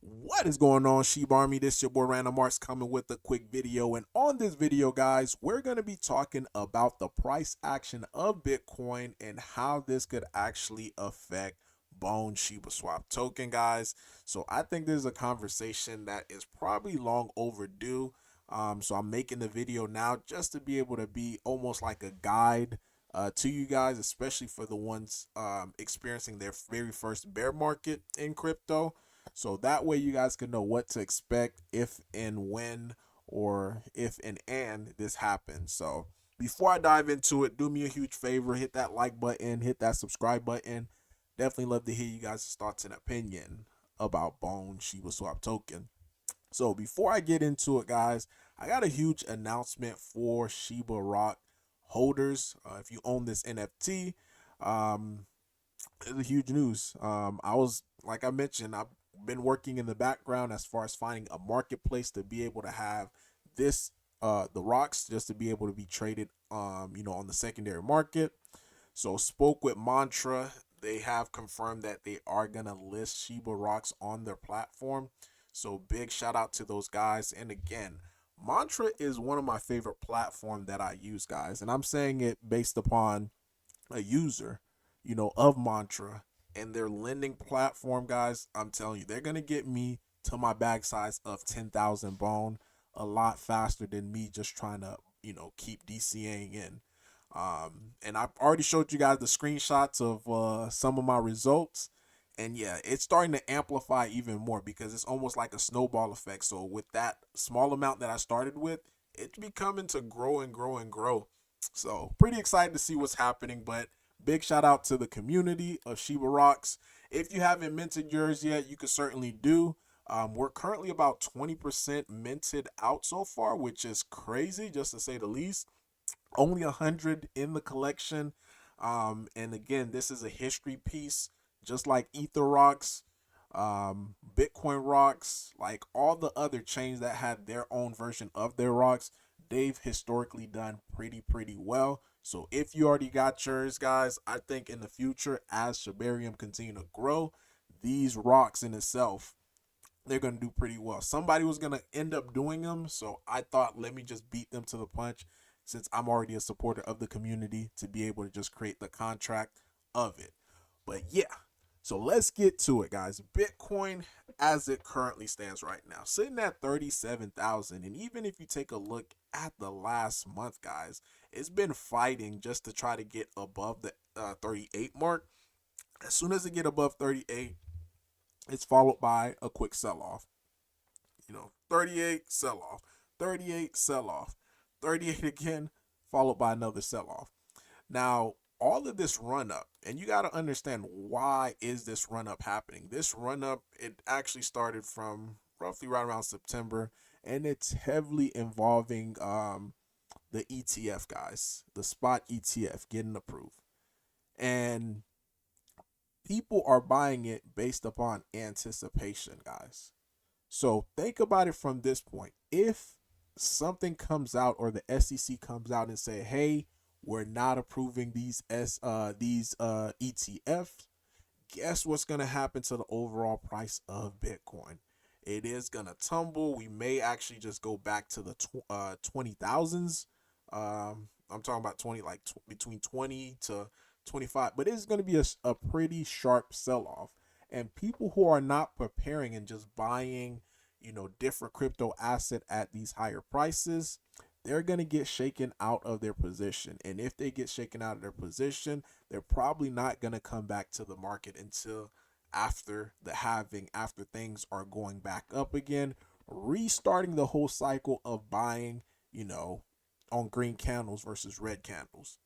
What is going on, Sheep Army? This your boy Random Arts coming with a quick video. And on this video, guys, we're going to be talking about the price action of Bitcoin and how this could actually affect Bone Shibaswap token, guys. So I think this is a conversation that is probably long overdue. So I'm making the video now just to be able to be almost like a guide to you guys, especially for the ones experiencing their very first bear market in crypto. So that way you guys can know what to expect if and when or if and this happens. So before I dive into it, do me a huge favor, hit that like button, hit that subscribe button. Definitely love to hear you guys' thoughts and opinion about Bone Shiba Swap token. So before I get into it, guys, I got a huge announcement for Shiba Rock holders. If you own this NFT, um, it's a huge news. I was, like I mentioned, I've been working in the background as far as finding a marketplace to be able to have this, the rocks, just to be able to be traded, on the secondary market. So spoke with Mantra. They have confirmed that they are gonna list Shiba Rocks on their platform. So big shout out to those guys. And again, Mantra is one of my favorite platform that I use, guys. And I'm saying it based upon a user, of Mantra and their lending platform, guys. I'm telling you, they're gonna get me to my bag size of 10,000 bone a lot faster than me just trying to, keep DCAing in. And I've already showed you guys the screenshots of some of my results. And yeah, it's starting to amplify even more because it's almost like a snowball effect. So with that small amount that I started with, it's becoming to grow and grow and grow. So pretty excited to see what's happening. But big shout out to the community of Shiba Rocks. If you haven't minted yours yet, you can certainly do. We're currently about 20% minted out so far, which is crazy, just to say the least. Only 100 in the collection. And again, this is a history piece, just like Ether Rocks, Bitcoin Rocks, like all the other chains that had their own version of their rocks. They've historically done pretty well. So if you already got yours, guys, I think in the future, as Shibarium continue to grow, these rocks in itself, they're going to do pretty well. Somebody was going to end up doing them, so I thought, let me just beat them to the punch since I'm already a supporter of the community to be able to just create the contract of it. But yeah, so let's get to it, guys. Bitcoin, as it currently stands right now, sitting at 37,000. And even if you take a look at the last month, guys, it's been fighting just to try to get above the 38 mark. As soon as it get above 38, it's followed by a quick sell off. 38 sell off, 38 sell off, 38 again, followed by another sell off. Now, all of this run up, and you got to understand, why is this run up happening? This run up, it actually started from roughly right around September, and it's heavily involving the ETF, guys, the spot ETF getting approved. And people are buying it based upon anticipation, guys. So think about it from this point. If something comes out, or the SEC comes out and say, "Hey, we're not approving these ETFs," guess what's going to happen to the overall price of Bitcoin? It is going to tumble. We may actually just go back to the 20,000s. I'm talking about 20, like between 20 to 25, but it's going to be a pretty sharp sell off. And people who are not preparing and just buying, different crypto asset at these higher prices, they're going to get shaken out of their position. And if they get shaken out of their position, they're probably not going to come back to the market until after the halving, after things are going back up again, restarting the whole cycle of buying, on green candles versus red candles.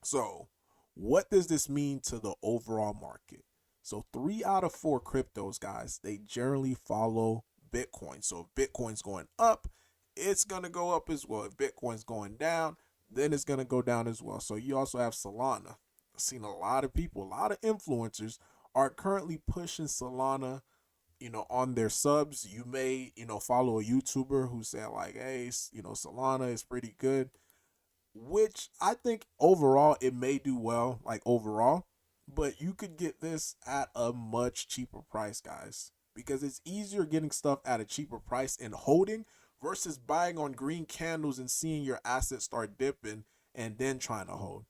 So, what does this mean to the overall market? So, 3 out of 4 cryptos, guys, they generally follow Bitcoin. So, if Bitcoin's going up, it's going to go up as well. If Bitcoin's going down, then it's going to go down as well. So, you also have Solana. I've seen a lot of people, a lot of influencers are currently pushing Solana, on their subs. You may, follow a YouTuber who said, like, hey, Solana is pretty good, which I think overall it may do well, like overall, but you could get this at a much cheaper price, guys, because it's easier getting stuff at a cheaper price and holding versus buying on green candles and seeing your assets start dipping and then trying to hold.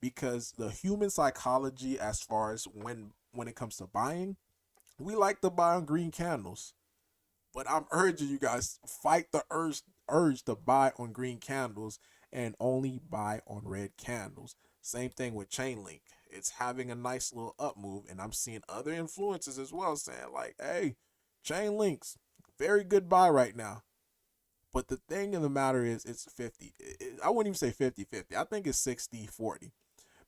Because the human psychology, as far as when it comes to buying, we like to buy on green candles. But I'm urging you guys, fight the urge to buy on green candles and only buy on red candles. Same thing with Chainlink. It's having a nice little up move, and I'm seeing other influencers as well saying like, "Hey, Chainlink's very good buy right now." But the thing of the matter is, it's 50. I wouldn't even say 50-50. I think it's 60-40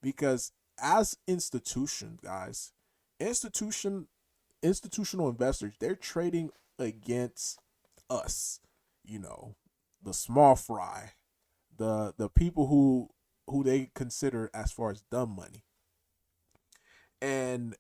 because as institutions, guys, institution institutional investors, they're trading against us, you know, the small fry, the people who they consider as far as dumb money. And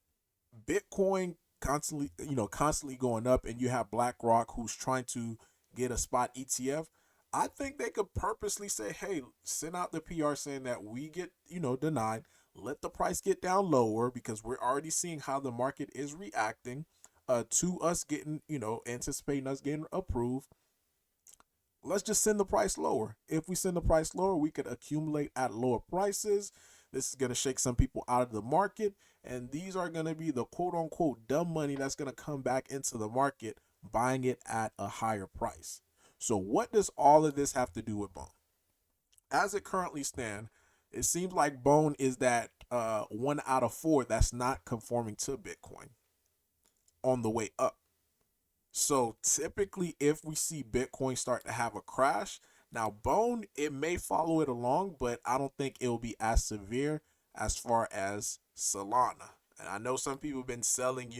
Bitcoin constantly going up, and you have BlackRock who's trying to get a spot ETF. I think they could purposely say, "Hey, send out the PR saying that we get denied. Let the price get down lower because we're already seeing how the market is reacting to us getting anticipating us getting approved. Let's just send the price lower. If we send the price lower, we could accumulate at lower prices. This is going to shake some people out of the market. And these are going to be the quote unquote dumb money that's going to come back into the market, buying it at a higher price." So, what does all of this have to do with Bone? As it currently stands, it seems like Bone is that one out of four that's not conforming to Bitcoin on the way up. So typically, if we see Bitcoin start to have a crash, now Bone, it may follow it along, but I don't think it will be as severe as far as Solana. And I know some people have been selling,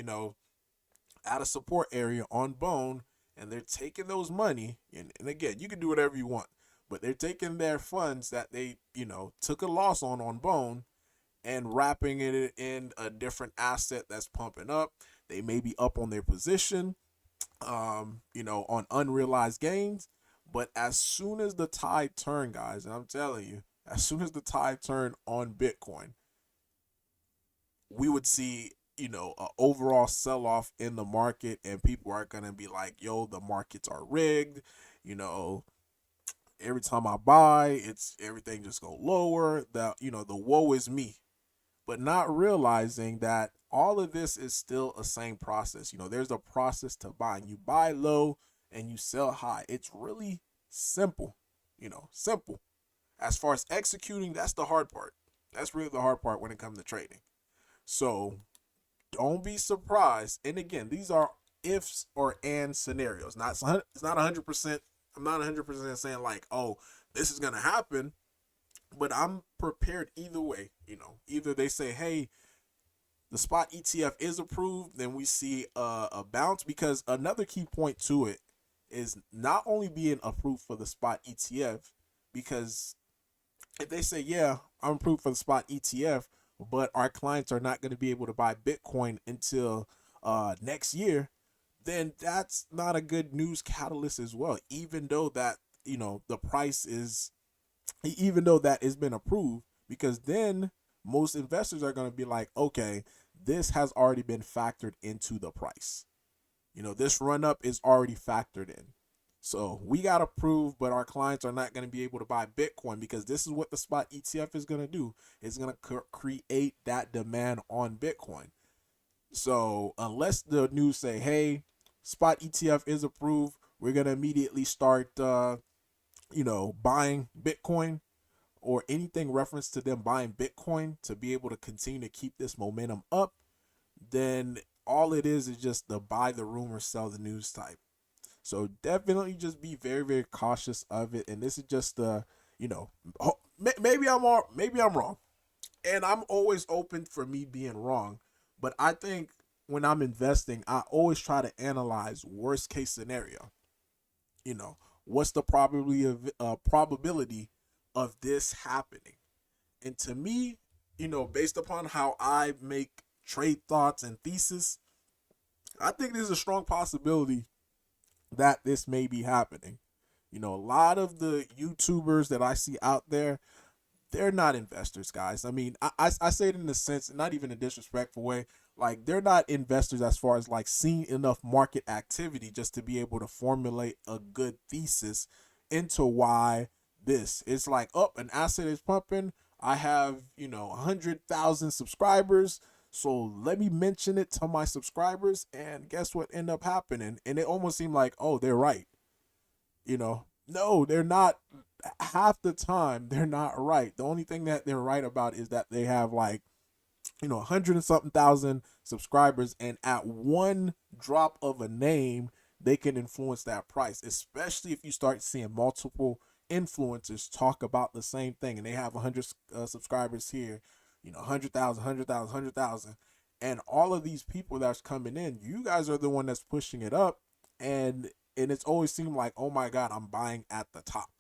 at a support area on Bone, and they're taking those money. And again, you can do whatever you want, but they're taking their funds that they, took a loss on Bone and wrapping it in a different asset that's pumping up. They may be up on their position on unrealized gains. But as soon as the tide turn, guys, and I'm telling you, as soon as the tide turn on Bitcoin, we would see, a overall sell off in the market, and people are gonna be like, "Yo, the markets are rigged." You know, every time I buy, it's everything just go lower. The woe is me, but not realizing that all of this is still a same process. There's a process to buying. You buy low and you sell high. It's really simple, simple. As far as executing, that's the hard part. That's really the hard part when it comes to trading. So don't be surprised. And again, these are ifs or and scenarios. It's not 100%. I'm not 100% saying like, oh, this is gonna happen, but I'm prepared either way. Either they say, "Hey, the spot ETF is approved," then we see a bounce. Because another key point to it is not only being approved for the spot ETF, because if they say, "Yeah, I'm approved for the spot ETF," but our clients are not going to be able to buy Bitcoin until next year, then that's not a good news catalyst as well. Even though that the price is, even though that has been approved, because then most investors are going to be like, "Okay, this has already been factored into the price. This run up is already factored in. So we got approved, but our clients are not going to be able to buy Bitcoin because this is what the spot ETF is going to do. It's going to create that demand on Bitcoin." So unless the news say, "Hey, spot ETF is approved, we're going to immediately start, buying Bitcoin," or anything reference to them buying Bitcoin to be able to continue to keep this momentum up, then all it is just the buy the rumor, sell the news type. So definitely just be very, very cautious of it. And this is just maybe I'm wrong, and I'm always open for me being wrong. But I think when I'm investing, I always try to analyze worst case scenario. You know, what's the probability of this happening? And to me, based upon how I make trade thoughts and thesis, I think there's a strong possibility that this may be happening. A lot of the YouTubers that I see out there, they're not investors, guys. I mean, I say it in a sense, not even a disrespectful way. Like they're not investors as far as like seeing enough market activity just to be able to formulate a good thesis into why this. It's like, oh, an asset is pumping. I have, 100,000 subscribers. So let me mention it to my subscribers. And guess what ended up happening? And it almost seemed like, oh, they're right. No, they're not. Half the time, they're not right. The only thing that they're right about is that they have like 100 and something thousand subscribers, and at one drop of a name they can influence that price, especially if you start seeing multiple influencers talk about the same thing and they have 100 subscribers here, 100,000, 100,000, 100,000, and all of these people that's coming in, you guys are the one that's pushing it up, and it's always seemed like, oh my god, I'm buying at the top.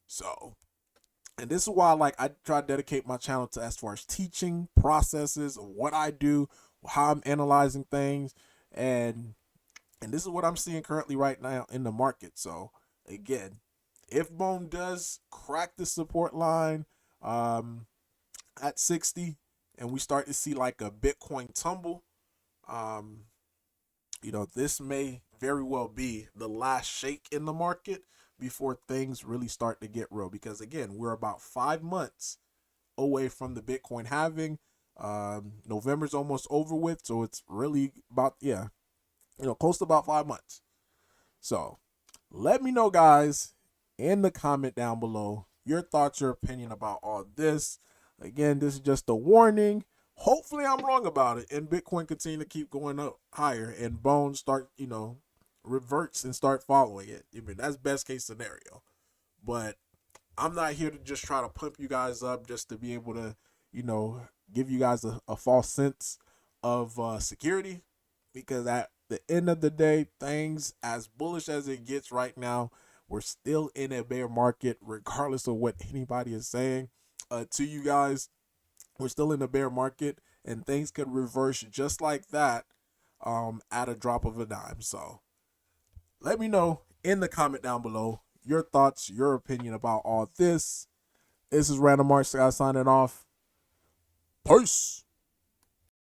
So, and this is why like I try to dedicate my channel to as far as teaching processes of what I do, how I'm analyzing things, and this is what I'm seeing currently right now in the market. So again, if Bone does crack the support line at 60 and we start to see like a Bitcoin tumble, um, this may very well be the last shake in the market before things really start to get real. Because again, we're about 5 months away from the Bitcoin halving. November's almost over with, so it's really about, close to about 5 months. So let me know, guys, in the comment down below your thoughts, your opinion about all this. Again, this is just a warning. Hopefully I'm wrong about it and Bitcoin continue to keep going up higher and Bones start, reverts and start following it. I mean, that's best case scenario. But I'm not here to just try to pump you guys up just to be able to, give you guys a false sense of security. Because at the end of the day, things as bullish as it gets right now, we're still in a bear market, regardless of what anybody is saying to you guys. We're still in a bear market, and things could reverse just like that at a drop of a dime. So let me know in the comment down below your thoughts, your opinion about all this. This is Random Marks, guys, signing off. Peace.